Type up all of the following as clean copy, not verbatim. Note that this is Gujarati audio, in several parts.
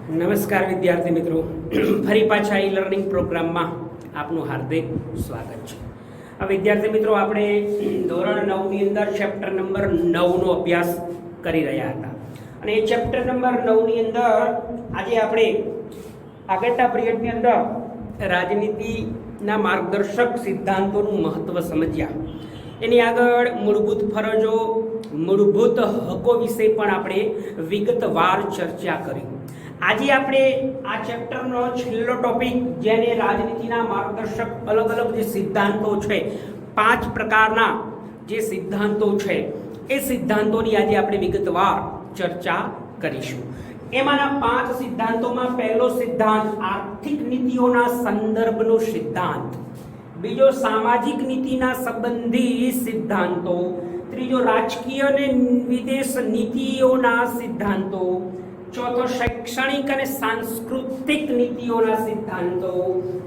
નમસ્કાર વિદ્યાર્થી મિત્રો, ફરી પાછા ઈ લર્નિંગ પ્રોગ્રામમાં આપનું હાર્દિક સ્વાગત છે. આ વિદ્યાર્થી મિત્રો, આપણે ધોરણ 9ની અંદર ચેપ્ટર નંબર 9નો અભ્યાસ કરી રહ્યા હતા અને એ ચેપ્ટર નંબર 9ની અંદર આજે આપણે આગળના પિરિયડની અંદર રાજનીતિના માર્ગદર્શક સિદ્ધાંતોનું મહત્વ સમજ્યા. એની આગળ મૂળભૂત ફરજો, મૂળભૂત હકો વિશે પણ આપણે વિગતવાર ચર્ચા કરી. આજે આપણે આ ચેપ્ટરનો છેલ્લો ટોપિક, જેને રાજનીતિના માર્ગદર્શક અલગ અલગ જે સિદ્ધાંતો છે, 5 પ્રકારના જે સિદ્ધાંતો છે, એ સિદ્ધાંતોની આજે આપણે વિગતવાર ચર્ચા કરીશું. એમાંના 5 સિદ્ધાંતોમાં પહેલો સિદ્ધાંત આર્થિક નીતિઓના સંદર્ભનો સિદ્ધાંત, બીજો સામાજિક નીતિના સંબંધી સિદ્ધાંતો, ત્રીજો રાજકીય અને વિદેશ નીતિઓના સિદ્ધાંતો, ચોથો શૈક્ષણિક અને સાંસ્કૃતિક નીતિઓના સિદ્ધાંતો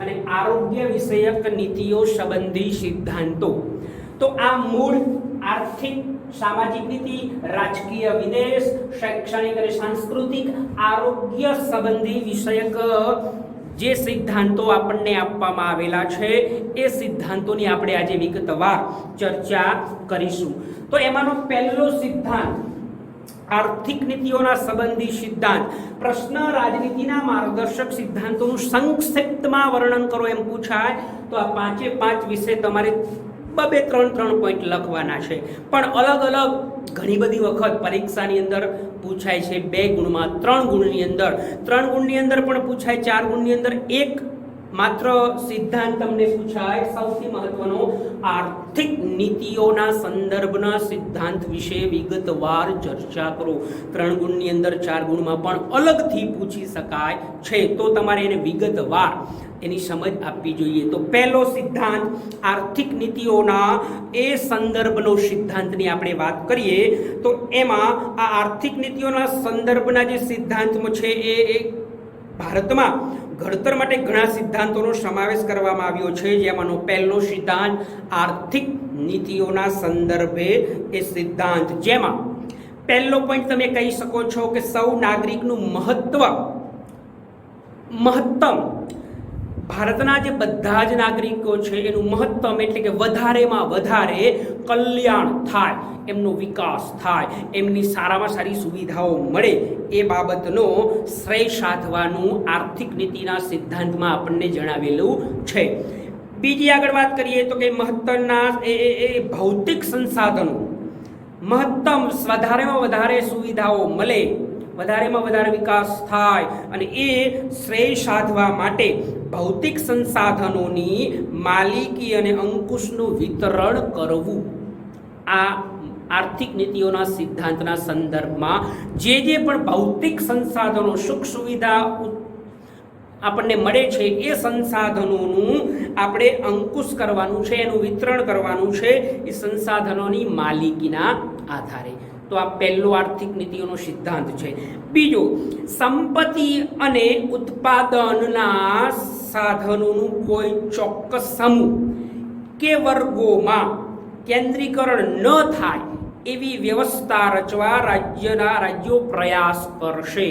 અને આરોગ્ય વિષયક નીતિઓ સંબંધી સિદ્ધાંતો. તો આ મૂળ આર્થિક, સામાજિક નીતિ, રાજકીય, વિદેશ, શૈક્ષણિક અને સાંસ્કૃતિક, આરોગ્ય સંબંધી વિષયક જે સિદ્ધાંતો આપણને આપવામાં આવેલા છે, એ સિદ્ધાંતોની આપણે આજે વિગતવાર ચર્ચા કરીશું. તો એમાંનો પહેલો સિદ્ધાંત આર્થિક નીતિઓના સંબંધી સિદ્ધાંત. પ્રશ્ન રાજનીતિના માર્ગદર્શક સિદ્ધાંતોનું સંક્ષિપ્તમાં વર્ણન કરો એમ પૂછાય તો આ 5 વિશે તમારે 2-3 પોઈન્ટ લખવાના છે. પણ અલગ અલગ ઘણી બધી વખત પરીક્ષાની અંદર પૂછાય છે. 2 ગુણમાં, 3 ગુણની અંદર, 3 ગુણની અંદર પણ પૂછાય, 4 ગુણની અંદર એક માત્ર સિદ્ધાંત તમને પૂછાય. સૌથી મહત્વનો આર્થિક નીતિઓના સંદર્ભના સિદ્ધાંત વિશે વિગતવાર ચર્ચા કરો. 3 ગુણની અંદર, 4 ગુણમાં પણ અલગથી પૂછી શકાય છે, તો તમારે એને વિગતવાર એની સમજ આપવી જોઈએ. તો પહેલો સિદ્ધાંત આર્થિક નીતિઓના એ સંદર્ભનો સિદ્ધાંતની આપણે વાત કરીએ તો એમાં આ આર્થિક નીતિઓના સંદર્ભના જે સિદ્ધાંતમાં છે, એ ભારતમાં ઘડતર માટે ઘણા સિદ્ધાંતોનો સમાવેશ કરવામાં આવ્યો છે. જેમાંનો પહેલો સિદ્ધાંત આર્થિક નીતિઓના સંદર્ભે એ સિદ્ધાંત, જેમાં પહેલો પોઈન્ટ તમે કહી શકો છો કે સૌ નાગરિકનું મહત્તમ, ભારતના જે બધા જ નાગરિકો છે એનું મહત્તમ એટલે કે વધારેમાં વધારે કલ્યાણ થાય, એમનો વિકાસ થાય, એમની સારામાં સારી સુવિધાઓ મળે, એ બાબતનો શ્રેય સાધવાનું આર્થિક નીતિના સિદ્ધાંતમાં આપણને જણાવેલું છે. બીજી આગળ વાત કરીએ તો કે મહત્તમના એ ભૌતિક સંસાધનો, મહત્તમ વધારેમાં વધારે સુવિધાઓ મળે, વધારેમાં વધારે વિકાસ થાય, અને એ શ્રેય સાધવા માટે ભૌતિક સંસાધનોની માલિકી અને અંકુશનું વિતરણ કરવું. આ આર્થિક નીતિઓના સિદ્ધાંતના સંદર્ભમાં જે પણ ભૌતિક સંસાધનો, સુખ સુવિધા આપણને મળે છે, એ સંસાધનોનું આપણે અંકુશ કરવાનું છે, એનું વિતરણ કરવાનું છે, એ સંસાધનોની માલિકીના આધારે. તો આ પહેલો આર્થિક નીતિઓનો સિદ્ધાંત છે. બીજો, સંપત્તિ અને ઉત્પાદનના સાધનોનું કોઈ ચોક્કસ સમૂહ કે વર્ગોમાં કેન્દ્રીકરણ ન થાય એવી વ્યવસ્થા રચવા રાજ્યો પ્રયાસ કરશે.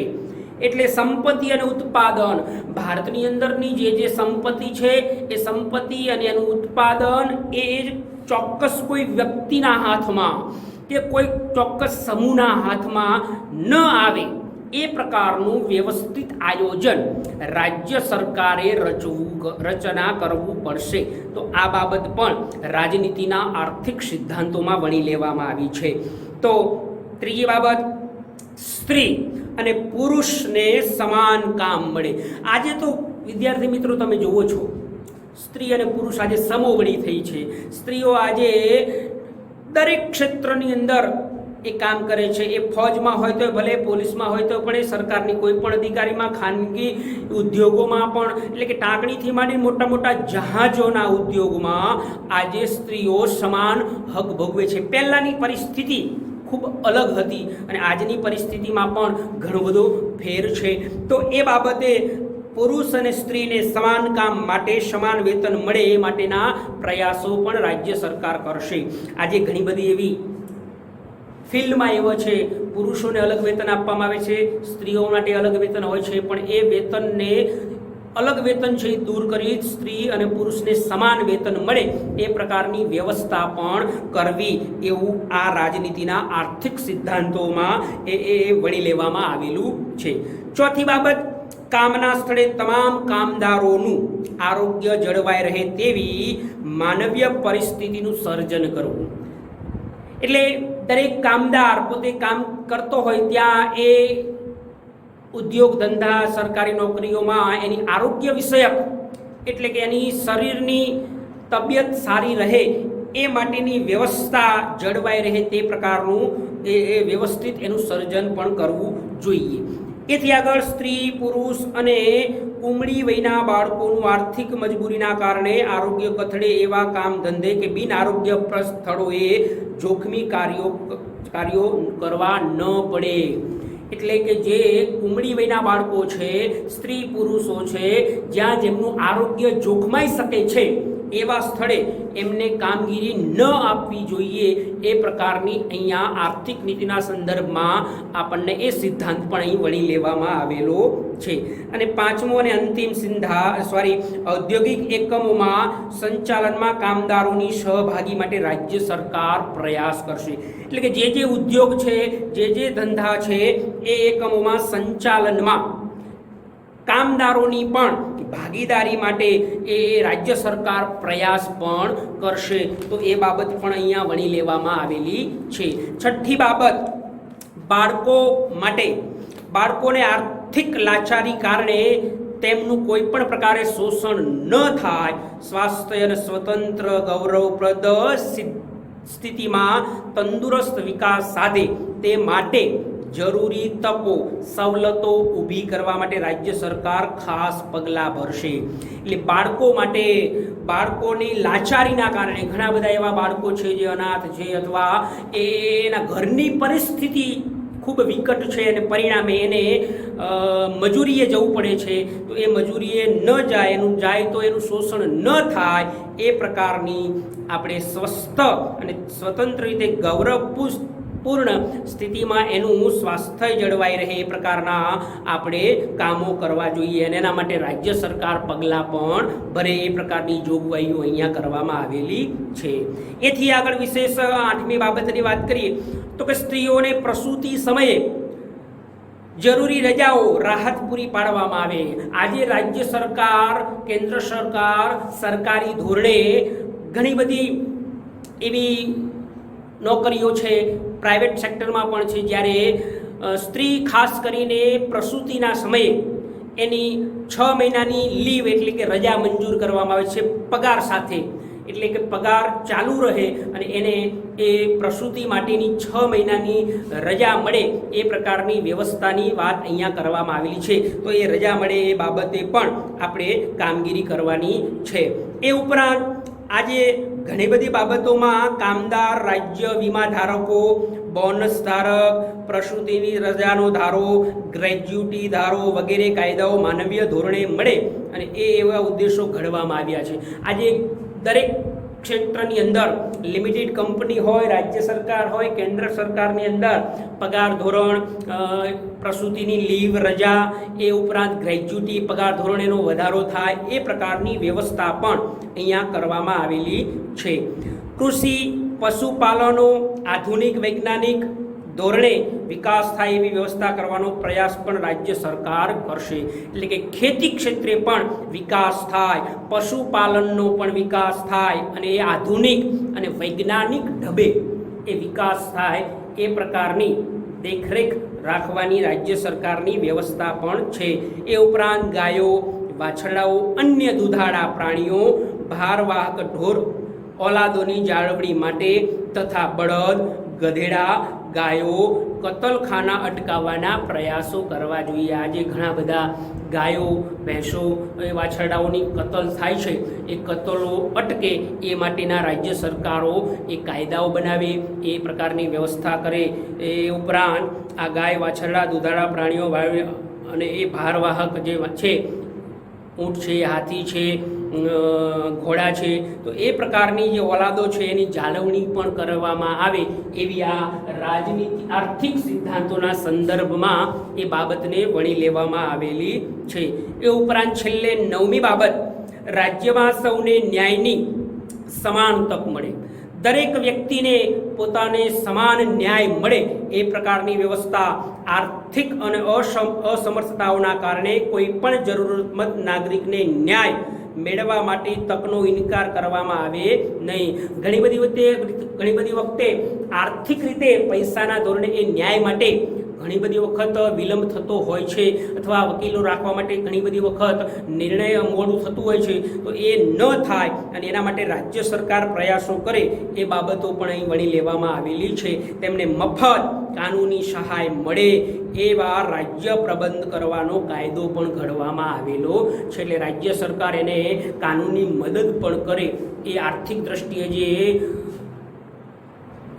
એટલે સંપત્તિ અને ઉત્પાદન, ભારતની અંદરની જે સંપત્તિ છે, એ સંપત્તિ અને એનું ઉત્પાદન એ ચોક્કસ કોઈ વ્યક્તિના હાથમાં કે કોઈ ચોક્કસ સમૂહના હાથમાં ન આવે, એ પ્રકારનું વ્યવસ્થિત આયોજન રાજ્ય સરકારે રચના કરવું પડશે. તો આ બાબત પણ રાજનીતિના આર્થિક સિદ્ધાંતોમાં વણી લેવામાં આવી છે. તો ત્રીજી બાબત, સ્ત્રી અને પુરુષને સમાન કામ મળે. આજે તો વિદ્યાર્થી મિત્રો તમે જુઓ છો, સ્ત્રી અને પુરુષ આજે સમોવડી થઈ છે. સ્ત્રીઓ આજે દરેક ક્ષેત્રની અંદર એ કામ કરે છે. એ ફોજમાં હોય તો ભલે, પોલીસમાં હોય તો પણ, એ સરકારની કોઈ પણ અધિકારીમાં, ખાનગી ઉદ્યોગોમાં પણ, એટલે કે ટાંકણીથી માંડી મોટા મોટા જહાજોના ઉદ્યોગમાં આજે સ્ત્રીઓ સમાન હક ભોગવે છે. પહેલાંની પરિસ્થિતિ ખૂબ અલગ હતી અને આજની પરિસ્થિતિમાં પણ ઘણો બધો ફેર છે. તો એ બાબતે પુરુષ અને સ્ત્રીને સમાન કામ માટે સમાન વેતન મળે એ માટેના પ્રયાસો પણ રાજ્ય સરકાર કરશે. આજે ઘણી બધી એવી ફિલ્ડમાં એવો છે, પુરુષોને અલગ વેતન આપવામાં આવે છે, સ્ત્રીઓ માટે અલગ વેતન હોય છે, પણ એ વેતનને અલગ વેતન છે એ દૂર કરી સ્ત્રી અને પુરુષને સમાન વેતન મળે એ પ્રકારની વ્યવસ્થા પણ કરવી, એવું આ રાજનીતિના આર્થિક સિદ્ધાંતોમાં એ વળી લેવામાં આવેલું છે. ચોથી બાબત, કામના સ્થળે તમામ કામદારોનું આરોગ્ય જળવાઈ રહે તેવી માનવીય પરિસ્થિતિનું સર્જન કરવું. એટલે દરેક કામદાર પોતે કામ કરતો હોય ત્યાં એ ઉદ્યોગ ધંધા સરકારી નોકરીઓમાં એની આરોગ્ય વિષયક એટલે કે એની શરીરની તબિયત સારી રહે એ માટેની વ્યવસ્થા જળવાઈ રહે તે પ્રકારનું એ વ્યવસ્થિત એનું સર્જન પણ કરવું જોઈએ. એથી આગળ સ્ત્રી, પુરુષ અને ઉમળી વયના બાળકોનું આર્થિક મજબૂરીના કારણે આરોગ્ય કથળે એવા કામ ધંધે કે બિન આરોગ્યપ્રદ સ્થળોએ જોખમી કાર્યો કરવા ન પડે. એટલે કે જે ઉમળી વયના બાળકો છે, સ્ત્રી પુરુષો છે, જ્યાં જેમનું આરોગ્ય જોખમાઈ શકે છે એવા સ્થળે એમને કામગીરી ન આપવી જોઈએ. એ પ્રકારની અહીંયા આર્થિક નીતિના સંદર્ભમાં આપણને એ સિદ્ધાંત પણ અહીં વળી લેવામાં આવેલો છે. અને પાંચમો અને અંતિમ ઔદ્યોગિક એકમોમાં સંચાલનમાં કામદારોની સહભાગી માટે રાજ્ય સરકાર પ્રયાસ કરશે. એટલે કે જે ઉદ્યોગ છે, જે ધંધા છે એ એકમોમાં સંચાલનમાં કામદારોની પણ ભાગીદારી માટે એ રાજ્ય સરકાર પ્રયાસ પણ કરશે. તો એ બાબત પણ અહીંયા વણી લેવામાં આવેલી છે. છઠ્ઠી બાબત, બાળકોને આર્થિક લાચારી કારણે તેમનું કોઈ પણ પ્રકારે શોષણ ન થાય, સ્વાસ્થ્ય અને સ્વતંત્ર ગૌરવપ્રદ સ્થિતિમાં તંદુરસ્ત વિકાસ સાધે તે માટે જરૂરી તકો સવલતો ઊભી કરવા માટે રાજ્ય સરકાર ખાસ પગલાં ભરશે. એટલે બાળકોની લાચારીના કારણે ઘણા બધા એવા બાળકો છે જે અનાથ છે અથવા એના ઘરની પરિસ્થિતિ ખૂબ વિકટ છે અને પરિણામે એને મજૂરીએ જવું પડે છે. તો એ મજૂરીએ ન જાય તો એનું શોષણ ન થાય એ પ્રકારની આપણે સ્વસ્થ અને સ્વતંત્ર રીતે ગૌરવપૂર્ણ સ્થિતિમાં એનું સ્વાસ્થ્ય જળવાઈ રહે એ પ્રકારના આપણે કામો કરવા જોઈએ અને એના માટે રાજ્ય સરકાર પગલાં પણ ભરે એ પ્રકારની જોગવાઈઓ અહીંયા કરવામાં આવેલી છે. એથી આગળ વિશેષ 8મી બાબતની વાત કરીએ તો કે સ્ત્રીઓને પ્રસૂતિ સમયે જરૂરી રજાઓ રાહત પૂરી પાડવામાં આવે. આજે રાજ્ય સરકાર, કેન્દ્ર સરકાર સરકારી ધોરણે ઘણી બધી એવી નોકરીઓ છે, પ્રાઇવેટ સેક્ટરમાં પણ છે, જ્યારે સ્ત્રી ખાસ કરીને પ્રસૂતિના સમયે એની 6 મહિનાની લીવ એટલે કે રજા મંજૂર કરવામાં આવે છે પગાર સાથે. એટલે કે પગાર ચાલુ રહે અને એને એ પ્રસૂતિ માટેની 6 મહિનાની રજા મળે એ પ્રકારની વ્યવસ્થાની વાત અહીંયા કરવામાં આવેલી છે. તો એ રજા મળે એ બાબતે પણ આપણે કામગીરી કરવાની છે. એ ઉપરાંત આજે ઘણી બધી બાબતોમાં કામદાર, રાજ્ય વીમા ધારકો, બોનસ ધારક, પ્રસૂતિની રજાનો ધારો, ગ્રેજ્યુટી ધારો વગેરે કાયદાઓ માનવીય ધોરણે મળે અને એવા ઉદ્દેશો ઘડવામાં આવ્યા છે. આજે દરેક ક્ષેત્રની અંદર લિમિટેડ કંપની હોય, રાજ્ય સરકાર હોય, કેન્દ્ર સરકારની અંદર પગાર ધોરણ, પ્રસૂતિની લીવ રજા, એ ઉપરાંત ગ્રેજ્યુટી પગાર ધોરણેનો વધારો થાય એ પ્રકારની વ્યવસ્થા પણ અહીંયા કરવામાં આવેલી છે. કૃષિ, પશુપાલનો આધુનિક વૈજ્ઞાનિક ધોરણે વિકાસ થાય એવી વ્યવસ્થા કરવાનો પ્રયાસ પણ રાજ્ય સરકાર કરશે. એટલે કે ખેતી ક્ષેત્રે પણ વિકાસ થાય, પશુપાલનનો પણ વિકાસ થાય અને એ આધુનિક અને વૈજ્ઞાનિક ઢબે એ વિકાસ થાય એ પ્રકારની દેખરેખ રાખવાની રાજ્ય સરકારની વ્યવસ્થા પણ છે. એ ઉપરાંત ગાયો, વાછરડાઓ, અન્ય દુધાળા પ્રાણીઓ, ભારવાહક ઢોર ઓલાદોની જાળવણી માટે તથા બળદ, ગધેડા, ગાયો, કતલખાના અટકાવવાના પ્રયાસો કરવા જોઈએ. આજે ઘણા બધા ગાયો, ભેંસો, વાછરડાઓની કતલ થાય છે. એ કતલો અટકે એ માટેના રાજ્ય સરકારો એ કાયદાઓ બનાવે, એ પ્રકારની વ્યવસ્થા કરે. એ ઉપરાંત આ ગાય, વાછરડા, દુધાળા પ્રાણીઓ અને એ ભારવાહક જે છે ઊંટ છે, હાથી છે, ઘોડા છે, તો એ પ્રકારની જે ઓલાદો છે એની જાળવણી પણ કરવામાં આવે એવી આ રાજનીતિ આર્થિક સિદ્ધાંતોના સંદર્ભમાં એ બાબતને વણી લેવામાં આવેલી છે. એ ઉપરાંત છેલ્લે 9મી બાબત, રાજ્યમાં સૌને ન્યાયની સમાન તક મળે, દરેક વ્યક્તિને પોતાને સમાન ન્યાય મળે એ પ્રકારની વ્યવસ્થા. આર્થિક અને અસમર્થતાઓના કારણે કોઈ પણ જરૂરતમંદ નાગરિકને ન્યાય મેળવવા માટે તકનો ઇનકાર કરવામાં આવે નહીં. ઘણી બધી વખતે આર્થિક રીતે પૈસાના ધોરણે એ ન્યાય માટે ઘણી બધી વખત વિલંબ થતો હોય છે, અથવા વકીલો રાખવા માટે ઘણી બધી વખત નિર્ણય મોડું થતું હોય છે. તો એ ન થાય અને એના માટે રાજ્ય સરકાર પ્રયાસો કરે એ બાબતો પણ અહીં વણી લેવામાં આવેલી છે. તેમને મફત કાનૂની સહાય મળે એવા રાજ્ય પ્રબંધ કરવાનો કાયદો પણ ઘડવામાં આવેલો છે. એટલે રાજ્ય સરકાર એને કાનૂની મદદ પણ કરે. એ આર્થિક દ્રષ્ટિએ જે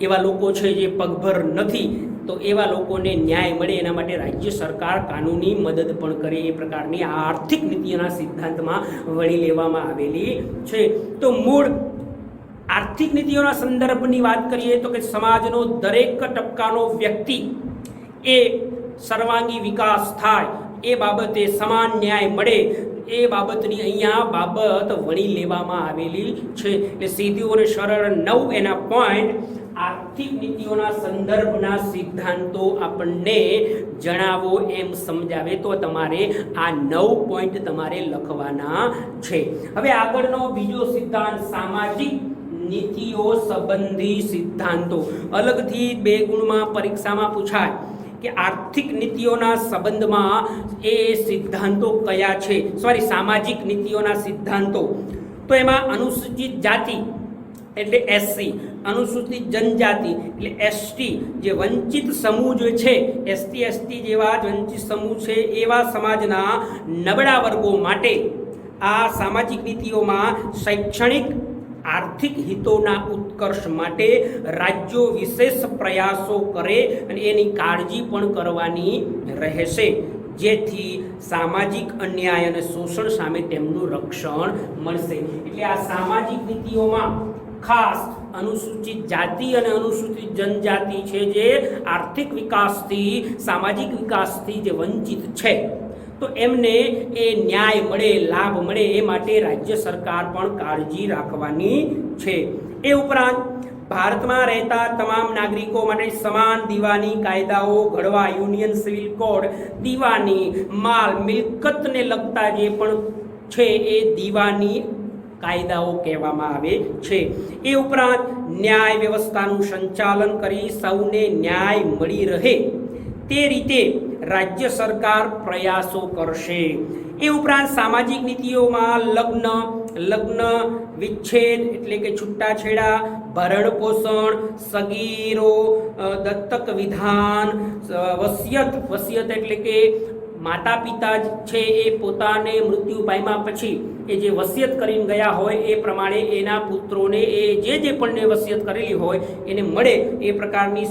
એવા લોકો છે જે પગભર નથી, તો એવા લોકોને ન્યાય મળે એના માટે રાજ્ય સરકાર કાનૂની મદદ પણ કરે એ પ્રકારની આ આર્થિક નીતિઓના સિદ્ધાંતમાં વણી લેવામાં આવેલી છે. તો મૂળ આર્થિક નીતિઓના સંદર્ભની વાત કરીએ તો કે સમાજનો દરેક તબક્કાનો વ્યક્તિ એ સર્વાંગી વિકાસ થાય, એ બાબતે સમાન ન્યાય મળે એ બાબતની અહીંયા બાબત વણી લેવામાં આવેલી છે. એટલે સીધું અને સરળ 9 એના પોઈન્ટ આર્થિક નીતિઓના સંદર્ભના સિદ્ધાંતો આપણને જણાવો એમ સમજાવે તો તમારે આ 9 પોઈન્ટ તમારે લખવાના છે. હવે આગળનો બીજો સિદ્ધાંત સામાજિક નીતિઓ સંબંધી સિદ્ધાંતો. અલગથી 2 ગુણમાં પરીક્ષામાં પૂછાય કે આર્થિક નીતિઓના સંબંધમાં એ સિદ્ધાંતો કયા છે, સામાજિક નીતિઓના સિદ્ધાંતો. તો એમાં અનુસૂચિત જાતિ એટલે SC, અનુસૂચિત જનજાતિ એટલે ST, જે વંચિત સમૂહ જે છે ST જેવા વંચિત સમૂહ છે એવા સમાજના નબળા વર્ગો માટે આ સામાજિક નીતિઓમાં શૈક્ષણિક આર્થિક હિતોના ઉત્કર્ષ માટે રાજ્યો વિશેષ પ્રયાસો કરે અને એની કાળજી પણ કરવાની રહેશે, જેથી સામાજિક અન્યાય અને શોષણ સામે તેમનું રક્ષણ મળશે. એટલે આ સામાજિક નીતિઓમાં ખાસ અનુસૂચિત જાતિ અને અનુસૂચિત જનજાતિ છે જે આર્થિક વિકાસથી, સામાજિક વિકાસથી જે વંચિત છે, તો એમને એ ન્યાય મળે, લાભ મળે એ માટે રાજ્ય સરકાર પણ કાળજી રાખવાની છે. એ ઉપરાંત ભારતમાં રહેતા તમામ નાગરિકો માટે સમાન દીવાની કાયદાઓ ઘડવા, યુનિયન સિવિલ કોડ, દીવાની, માલ મિલકતને લગતા જે પણ છે એ દીવાની કાયદાઓ કહેવામાં આવે છે. એ ઉપરાંત ન્યાય વ્યવસ્થાનું સંચાલન કરી સૌને ન્યાય મળી રહે તે રીતે રાજ્ય સરકાર પ્રયાસો કરશે. એ ઉપરાંત સામાજિક નીતિઓમાં લગ્ન વિચ્છેદ એટલે કે છૂટાછેડા, ભરણ પોષણ, સગીરો, દત્તક વિધાન, વસિયત એટલે કે માતા પિતા છે એ પોતાને મૃત્યુ પામ્યા પછી એ જે વસિયત કરીને ગયા હોય એ પ્રમાણે એના પુત્રોને એ જે પણ વસિયત કરેલી હોય એને મળે એ પ્રકારની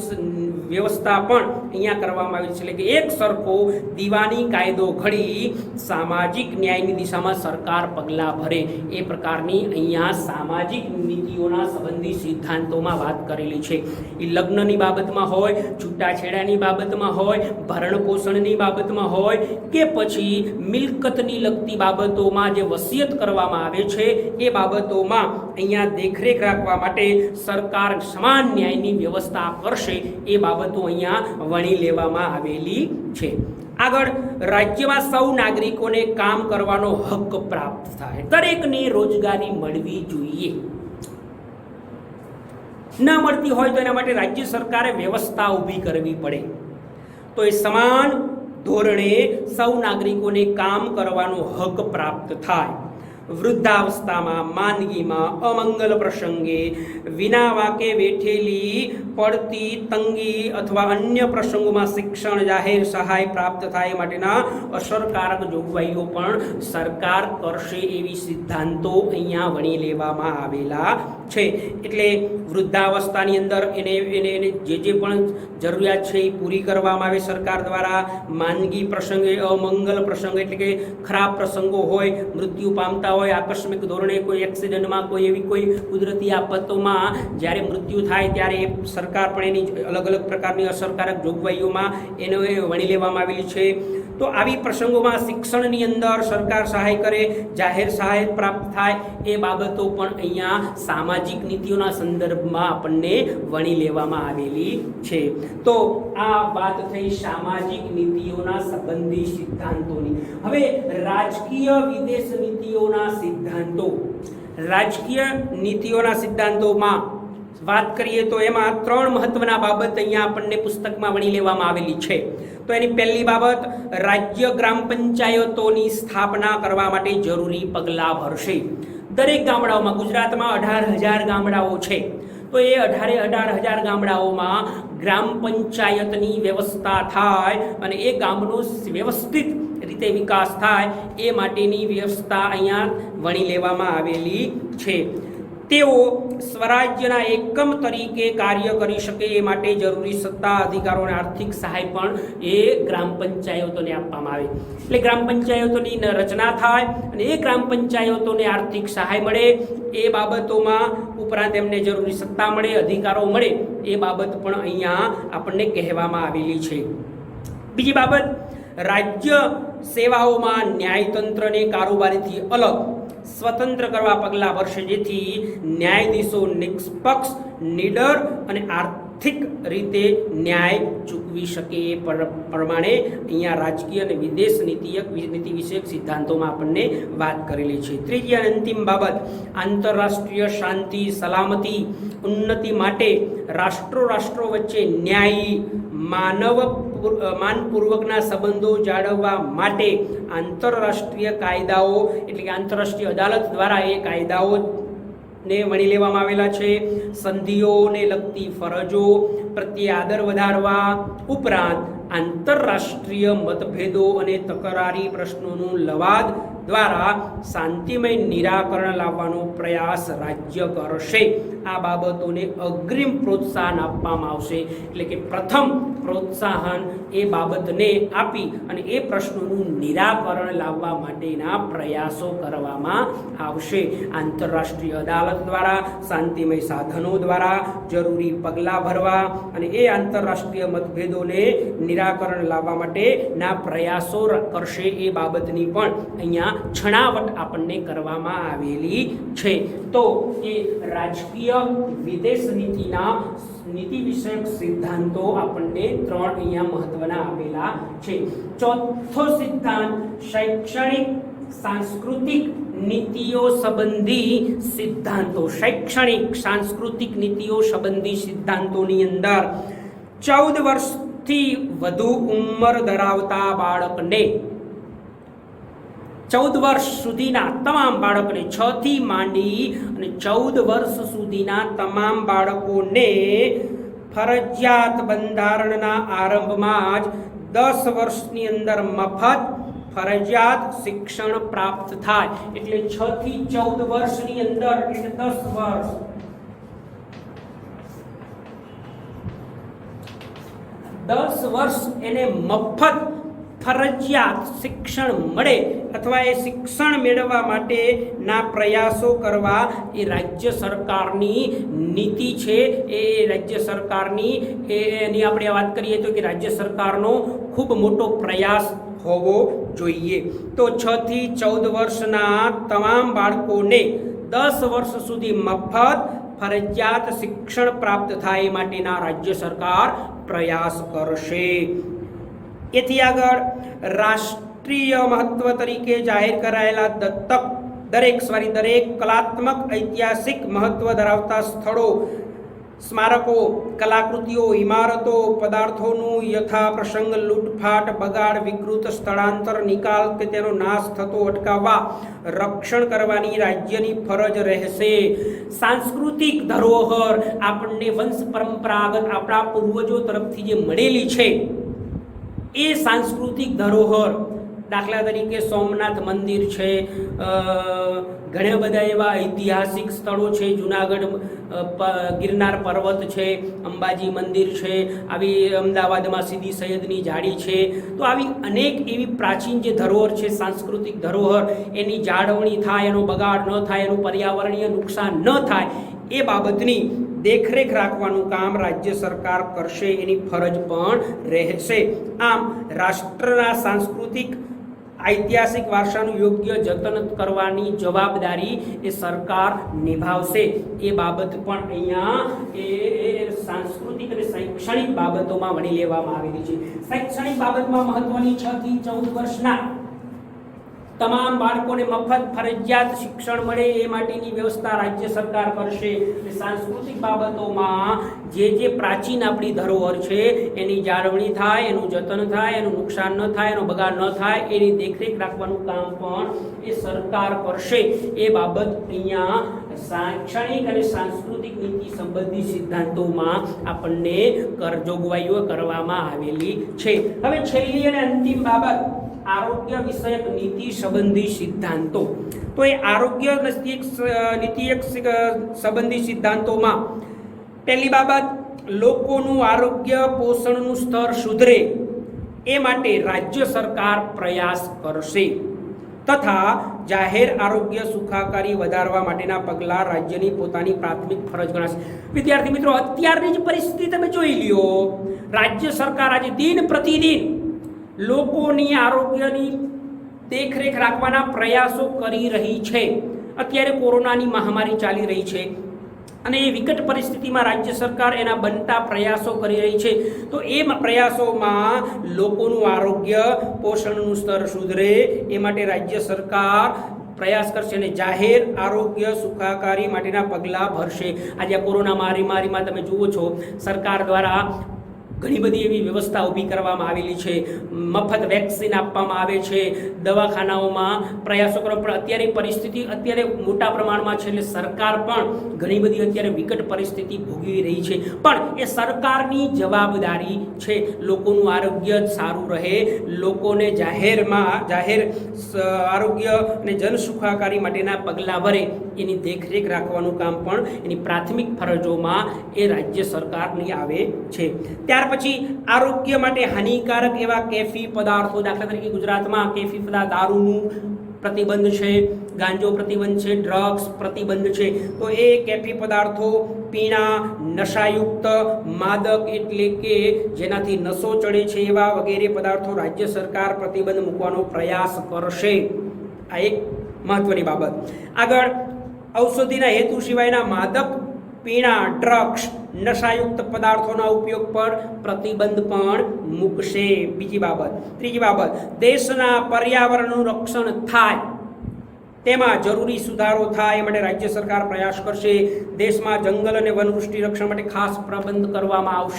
વ્યવસ્થા પણ અહીંયા કરવામાં આવી છે. એટલે કે એક સરખો દીવાની કાયદો ઘડી સામાજિક ન્યાયની દિશામાં સરકાર પગલાં ભરે એ પ્રકારની અહીંયા સામાજિક નીતિઓના સંબંધી સિદ્ધાંતોમાં વાત કરેલી છે. એ લગ્નની બાબતમાં હોય, છૂટાછેડાની બાબતમાં હોય, ભરણ પોષણની બાબતમાં હોય કે પછી મિલકતની લગતી બાબતોમાં જે વસિયત કરવામાં આવે છે એ બાબતોમાં અહીંયા દેખરેખ રાખવા માટે સરકાર સમાન ન્યાયની વ્યવસ્થા કરશે એ બાબતો અહીંયા વણી લેવામાં આવેલી છે. આગળ, રાજ્યમાં સૌ નાગરિકોને કામ કરવાનો હક પ્રાપ્ત થાય, દરેકને રોજગારી મળવી જોઈએ. ન મળતી હોય તો એના માટે રાજ્ય સરકારે વ્યવસ્થા ઊભી કરવી પડે. તો એ સમાન ધોરણે સૌ નાગરિકોને કામ કરવાનો હક પ્રાપ્ત થાય. વૃદ્ધાવસ્થામાં, માંદગીમાં, અમંગલ પ્રસંગે, વિના વાકે વેઠેલી પડતી તંગી અથવા અન્ય પ્રસંગોમાં શિક્ષણ, જાહેર સહાય પ્રાપ્ત થાય માટેના અસરકારક જોગવાઈઓ પણ સરકાર કરશે એવી સિદ્ધાંતો અહીંયા વણી લેવામાં આવેલા છે. એટલે વૃદ્ધાવસ્થાની અંદર એને જે પણ જરૂરિયાત છે એ પૂરી કરવામાં આવે સરકાર દ્વારા. માંદગી પ્રસંગે, અમંગલ પ્રસંગ એટલે કે ખરાબ પ્રસંગો હોય, મૃત્યુ પામતા હોય, આકસ્મિક ધોરણે કોઈ એક્સિડન્ટમાં, કોઈ એવી કોઈ કુદરતી આફતોમાં જ્યારે મૃત્યુ થાય ત્યારે સરકાર પણ એની અલગ અલગ પ્રકારની અસરકારક જોગવાઈઓમાં એને વણી લેવામાં આવેલી છે. તો આવી પ્રસંગોમાં શિક્ષણની અંદર સરકાર સહાય કરે, જાહેર સહાય પ્રાપ્ત થાય, એ બાબતો પણ અહીંયા સામાજિક નીતિઓના સંદર્ભમાં આપણને વણી લેવામાં આવેલી છે. તો આ વાત થઈ સામાજિક નીતિઓના સંબંધી સિદ્ધાંતોની. હવે રાજકીય વિદેશ નીતિઓના સિદ્ધાંતો. રાજકીય નીતિઓના સિદ્ધાંતોમાં વાત કરીએ તો એમાં 3 મહત્વના બાબત અહીંયા આપણને પુસ્તકમાં વણી લેવામાં આવેલી છે. તો એની પહેલી બાબત, રાજ્ય ગ્રામ પંચાયતોની સ્થાપના કરવા માટે જરૂરી પગલાં ભરશે. દરેક ગામડાઓમાં, ગુજરાતમાં 18,000 ગામડાઓ છે, તો એ 18,000 ગામડાઓમાં ગ્રામ પંચાયતની વ્યવસ્થા થાય અને એ ગામનો વ્યવસ્થિત રીતે વિકાસ થાય એ માટેની વ્યવસ્થા અહીંયા વણી લેવામાં આવેલી છે. તેઓ સ્વરાજ્યના એકમ તરીકે કાર્ય કરી શકે એ માટે જરૂરી સત્તા, અધિકારો અને આર્થિક સહાય પણ એ ગ્રામ પંચાયતોને આપવામાં આવે. એટલે ગ્રામ પંચાયતોની રચના થાય અને એ ગ્રામ પંચાયતોને આર્થિક સહાય મળે, એ બાબતોમાં ઉપરાંત એમને જરૂરી સત્તા મળે, અધિકારો મળે, એ બાબત પણ અહીંયા આપણને કહેવામાં આવેલી છે. બીજી બાબત, રાજ્ય સેવાઓમાં ન્યાયતંત્રને કારોબારીથી અલગ સ્વતંત્ર કરવા પગલાં ભરશે, જેથી ન્યાયાધીશો નિષ્પક્ષ, નિડર અને આર્થિક રીતે ન્યાય ચૂકવી શકે એ પ્રમાણે અહીંયા રાજકીય અને વિદેશ નીતિ વિષયક સિદ્ધાંતોમાં આપણને વાત કરેલી છે. ત્રીજી અને અંતિમ બાબત, આંતરરાષ્ટ્રીય શાંતિ, સલામતી, ઉન્નતિ માટે રાષ્ટ્રો વચ્ચે ન્યાયી, માનપૂર્વકના સંબંધો જાળવવા માટે આંતરરાષ્ટ્રીય કાયદાઓ એટલે કે આંતરરાષ્ટ્રીય અદાલત દ્વારા એ કાયદાઓ ને વણી લેવામાં આવેલા છે. સંધિઓને લગતી ફરજો પ્રત્યે આદર વધારવા ઉપરાંત આંતરરાષ્ટ્રીય મતભેદો અને તકરારી પ્રશ્નોનું લવાદ દ્વારા શાંતિમય નિરાકરણ લાવવાનો પ્રયાસ રાજ્ય કરશે. આ બાબતોને અગ્રિમ પ્રોત્સાહન આપવામાં આવશે. એટલે કે પ્રથમ પ્રોત્સાહન એ બાબતને આપી અને એ પ્રશ્નોનું નિરાકરણ લાવવા માટેના પ્રયાસો કરવામાં આવશે. આંતરરાષ્ટ્રીય અદાલત દ્વારા, શાંતિમય સાધનો દ્વારા જરૂરી પગલાં ભરવા અને એ આંતરરાષ્ટ્રીય મતભેદોને નિરાકરણ લાવવા માટેના પ્રયાસો કરશે. એ બાબતની પણ અહીંયા છણાવટ આપણને કરવામાં આવેલી છે. તો એ રાજકીય વિદેશ નીતિ વિષયક સિદ્ધાંતો આપણને 3 અહીંયા મહત્વના આપેલા છે. ચોથો સિદ્ધાંત, શૈક્ષણિક સાંસ્કૃતિક નીતિઓ સંબંધી સિદ્ધાંતો. શૈક્ષણિક સાંસ્કૃતિક નીતિઓ સંબંધી સિદ્ધાંતોની અંદર 14 વર્ષથી વધુ ઉંમર ધરાવતા બાળકને, 14 વર્ષ સુધીના તમામ બાળકોને, 6 થી માંડી અને 14 વર્ષ સુધીના તમામ બાળકોને ફરજિયાત બંધારણના આરંભમાં જ 10 વર્ષની અંદર મફત ફરજિયાત શિક્ષણ પ્રાપ્ત થાય. એટલે 6 થી 14 વર્ષની અંદર એટલે 10 વર્ષ, 10 વર્ષ એને મફત ફરજિયાત શિક્ષણ મળે અથવા એ શિક્ષણ મેળવવા માટેના પ્રયાસો કરવા એ રાજ્ય સરકારની નીતિ છે. એ રાજ્ય સરકારની એની આપણે વાત કરીએ તો કે રાજ્ય સરકારનો ખૂબ મોટો પ્રયાસ હોવો જોઈએ. તો 6 થી 14 વર્ષના તમામ બાળકોને 10 વર્ષ સુધી મફત ફરજિયાત શિક્ષણ પ્રાપ્ત થાય માટેના રાજ્ય સરકાર પ્રયાસ કરશે. એથી આગળ, રાષ્ટ્રીય મહત્વ તરીકે જાહેર કરાયેલા દરેક કલાત્મક ઐતિહાસિક મહત્વ ધરાવતા સ્થળો સ્મારકો, કલાકૃતિઓ, ઇમારતો, પદાર્થોનું યથા પ્રસંગ લૂંટફાટ, બગાડ, વિકૃત, સ્થળાંતર, નિકાલ કે તેનો નાશ થતો અટકાવવા રક્ષણ કરવાની રાજ્યની ફરજ રહેશે. સાંસ્કૃતિક ધરોહર આપણને વંશ પરંપરાગત આપણા પૂર્વજો તરફથી જે મળેલી છે એ સાંસ્કૃતિક ધરોહર, દાખલા તરીકે સોમનાથ મંદિર છે, ઘણા બધા એવા ઐતિહાસિક સ્થળો છે, જુનાગઢ ગિરનાર પર્વત છે, અંબાજી મંદિર છે, આવી અમદાવાદમાં સીદી સૈયદની જાળી છે. તો આવી અનેક એવી પ્રાચીન જે ધરોહર છે, સાંસ્કૃતિક ધરોહર, એની જાળવણી થાય, એનો બગાડ ન થાય, એનું પર્યાવરણીય નુકસાન ન થાય એ બાબતની દેખરેખ રાખવાનું કામ રાજ્ય સરકાર કરશે, એની ફરજ પણ રહેશે. આમ રાષ્ટ્રના સાંસ્કૃતિક ઐતિહાસિક વારસાનું યોગ્ય જતન કરવાની જવાબદારી એ સરકાર નિભાવશે. એ બાબત પણ અહીંયા એ સાંસ્કૃતિક અને શૈક્ષણિક બાબતોમાં વણી લેવામાં આવેલી છે. શૈક્ષણિક બાબતમાં મહત્વની 6 થી 14 વર્ષના તમામ બાળકોને મફત ફરજિયાત શિક્ષણ મળે એ માટેની વ્યવસ્થા રાજ્ય સરકાર કરશે. સાંસ્કૃતિક બાબતોમાં જે પ્રાચીન આપણી ધરોહર છે એની જાળવણી થાય, એનું જતન થાય, એનું નુકસાન ન થાય, એનો બગાડ ન થાય, એની દેખરેખ રાખવાનું કામ પણ એ સરકાર કરશે. એ બાબત અહીંયા શૈક્ષણિક અને સાંસ્કૃતિક નીતિ સંબંધી સિદ્ધાંતોમાં આપણને જોગવાઈઓ કરવામાં આવેલી છે. હવે છેલ્લી અને અંતિમ બાબત આરોગ્ય વિષયક નીતિ સંબંધી સિદ્ધાંતો. તો એ આરોગ્ય નીતિ સંબંધી સિદ્ધાંતોમાં પહેલી બાબત, લોકોનું આરોગ્ય પોષણનું સ્તર સુધરે એ માટે રાજ્ય સરકાર પ્રયાસ કરશે તથા જાહેર આરોગ્ય સુખાકારી વધારવા માટેના પગલાં રાજ્યની પોતાની પ્રાથમિક ફરજ ગણાશે. વિદ્યાર્થી મિત્રો, અત્યારની જ પરિસ્થિતિ તમે જોઈ લ્યો. રાજ્ય સરકાર આજે દિન પ્રતિદિન લોકોની આરોગ્યની દેખરેખ રાખવાના પ્રયાસો કરી રહી છે. અત્યારે કોરોનાની મહામારી ચાલી રહી છે અને એ વિકટ પરિસ્થિતિમાં રાજ્ય સરકાર એના બનતા પ્રયાસો કરી રહી છે. તો એ પ્રયાસોમાં લોકોનું આરોગ્ય પોષણનું સ્તર સુધરે એ માટે રાજ્ય સરકાર પ્રયાસ કરશે અને જાહેર આરોગ્ય સુખાકારી માટેના પગલાં ભરશે. આજે આ કોરોના મહામારીમાં તમે જુઓ છો, સરકાર દ્વારા ઘણી બધી એવી વ્યવસ્થા ઊભી કરવામાં આવેલી છે. મફત વેક્સિન આપવામાં આવે છે, દવાખાનાઓમાં પ્રયાસો કરો. પણ અત્યારે પરિસ્થિતિ અત્યારે મોટા પ્રમાણમાં છે, એટલે સરકાર પણ ઘણી બધી અત્યારે વિકટ પરિસ્થિતિ ભોગવી રહી છે. પણ એ સરકારની જવાબદારી છે લોકોનું આરોગ્ય સારું રહે, લોકોને જાહેર આરોગ્ય અને જન સુખાકારી માટેના પગલાં ભરે એની દેખરેખ રાખવાનું કામ પણ એની પ્રાથમિક ફરજોમાં એ રાજ્ય સરકારની આવે છે. ત્યાર પછી આરોગ્ય માટે હાનિકારક એવા કેફી પદાર્થો, દાખલા તરીકે ગુજરાતમાં કેફી પદાર્થ દારૂનું પ્રતિબંધ છે, ગાંજો પ્રતિબંધ છે, ડ્રગ્સ પ્રતિબંધ છે. તો એ કેફી પદાર્થો, પીણા, નશાયુક્ત માદક એટલે કે જેનાથી નશો ચડે છે એવા વગેરે પદાર્થો રાજ્ય સરકાર પ્રતિબંધ મૂકવાનો પ્રયાસ કરશે. આ એક મહત્વની બાબત. આગળ, ઔષધિના હેતુ સિવાયના માદક પીણા, ડ્રગ્સ, નશાયુક્ત પદાર્થોના ઉપયોગ પર પ્રતિબંધ પણ મૂકશે. બીજી બાબત. ત્રીજી બાબત, દેશના પર્યાવરણનું રક્ષણ થાય તેમાં જરૂરી સુધારો થાય એ માટે રાજ્ય સરકાર પ્રયાસ કરશે. દેશમાં જંગલ અને વનવૃષ્ટિ રક્ષણ માટે ખાસ પ્રબંધ કરવામાં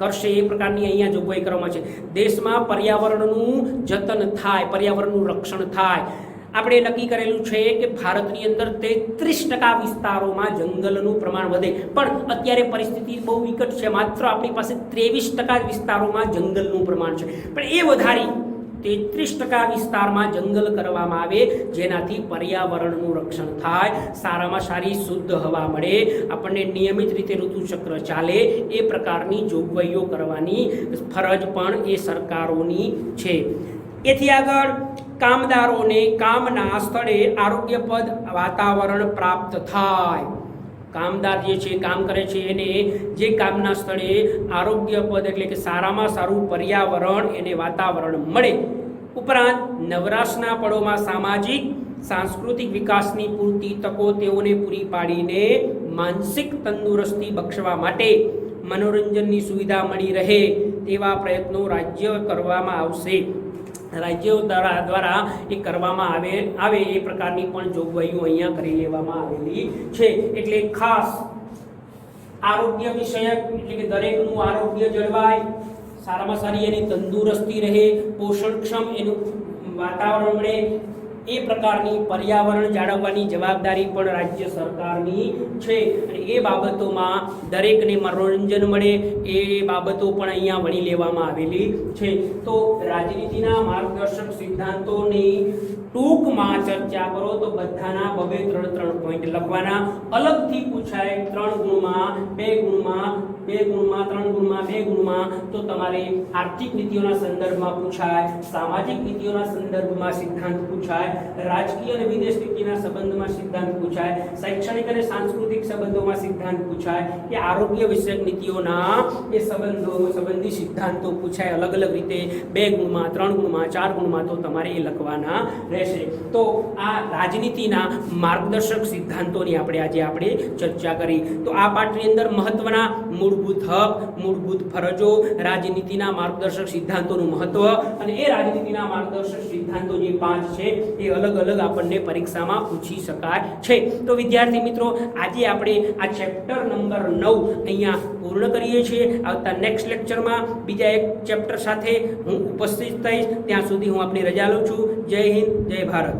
કરશે એ પ્રકારની અહીંયા જોગવાઈ કરવામાં છે. દેશમાં પર્યાવરણનું જતન થાય, પર્યાવરણનું રક્ષણ થાય. આપણે નક્કી કરેલું છે કે ભારતની અંદર 33% વિસ્તારોમાં જંગલનું પ્રમાણ વધે, પણ અત્યારે પરિસ્થિતિ બહુ વિકટ છે. માત્ર આપણી પાસે 23% વિસ્તારોમાં જંગલનું પ્રમાણ છે. પણ એ વધારી 33% વિસ્તારમાં જંગલ કરવામાં આવે, જેનાથી પર્યાવરણનું રક્ષણ થાય, સારામાં સારી શુદ્ધ હવા મળે, આપણને નિયમિત રીતે ઋતુચક્ર ચાલે, એ પ્રકારની જોગવાઈઓ કરવાની ફરજ પણ એ સરકારોની છે. એથી આગળ, કામદારોને કામના સ્થળે આરોગ્યપ્રદ વાતાવરણ પ્રાપ્ત થાય. કામદાર જે છે, કામ કરે છે, એને જે કામના સ્થળે આરોગ્યપ્રદ એટલે કે સારામાં સારું પર્યાવરણ, એને વાતાવરણ મળે. ઉપરાંત નવરાશના પળોમાં સામાજિક સાંસ્કૃતિક વિકાસની પૂરતી તકો તેઓને પૂરી પાડીને માનસિક તંદુરસ્તી બક્ષવા માટે મનોરંજનની સુવિધા મળી રહે તેવા પ્રયત્નો રાજ્ય કરવામાં આવશે. રાજ્યો દ્વારા એ કરવામાં આવે એ પ્રકારની પણ જોગવાઈઓ અહીંયા કરી લેવામાં આવેલી છે. એટલે ખાસ આરોગ્ય વિષયક એટલે કે દરેકનું આરોગ્ય જળવાય, સારામાં સારી એની તંદુરસ્તી રહે, પોષણક્ષમ એનું વાતાવરણ મળે, એ પ્રકારની પર્યાવરણ જાળવવાની જવાબદારી પણ રાજ્ય સરકારની છે અને એ બાબતોમાં દરેકને મનોરંજન મળે એ બાબતો પણ અહીંયા વણી લેવામાં આવેલી છે. તો રાજનીતિના માર્ગદર્શક સિદ્ધાંતોની ટૂંકમાં ચર્ચા કરો તો બધાના 2-3 પોઈન્ટ લખવાના. અલગથી પૂછાય 3 ગુણમાં, 2 ગુણમાં, 2 ગુણમાં, 3 ગુણમાં, 2 ગુણમાં, તો તમારે આર્થિક નીતિઓના સંદર્ભમાં પૂછાય, સામાજિક નીતિઓના સંદર્ભમાં સિદ્ધાંત પૂછાય, રાજકીય અને વિદેશ નીતિના સંબંધમાં સિદ્ધાંત પૂછાય, શૈક્ષણિક અને સાંસ્કૃતિક સંબંધોમાં સિદ્ધાંત પૂછાય, કે આરોગ્ય વિષયક નીતિઓના એ સંબંધી સિદ્ધાંતો પૂછાય અલગ અલગ રીતે 2 ગુણમાં, 3 ગુણમાં, 4 ગુણમાં, તો તમારે એ લખવાના રહેશે. તો આ રાજનીતિના માર્ગદર્શક સિદ્ધાંતોની આપણે ચર્ચા કરી. તો આ પાઠની અંદર મહત્વના મૂળભૂત હક, મૂળભૂત ફરજો, રાજનીતિના માર્ગદર્શક સિદ્ધાંતોનું મહત્વ અને એ રાજનીતિના માર્ગદર્શક સિદ્ધાંતો જે 5 છે એ અલગ અલગ આપણને પરીક્ષામાં પૂછી શકાય છે. તો વિદ્યાર્થી મિત્રો, આજે આપણે આ ચેપ્ટર નંબર 9 અહીંયા પૂર્ણ કરીએ છીએ. આવતા નેક્સ્ટ લેક્ચરમાં બીજા એક ચેપ્ટર સાથે હું ઉપસ્થિત થઈશ. ત્યાં સુધી હું આપની રજા લઉં છું. જય હિન્દ, જય ભારત.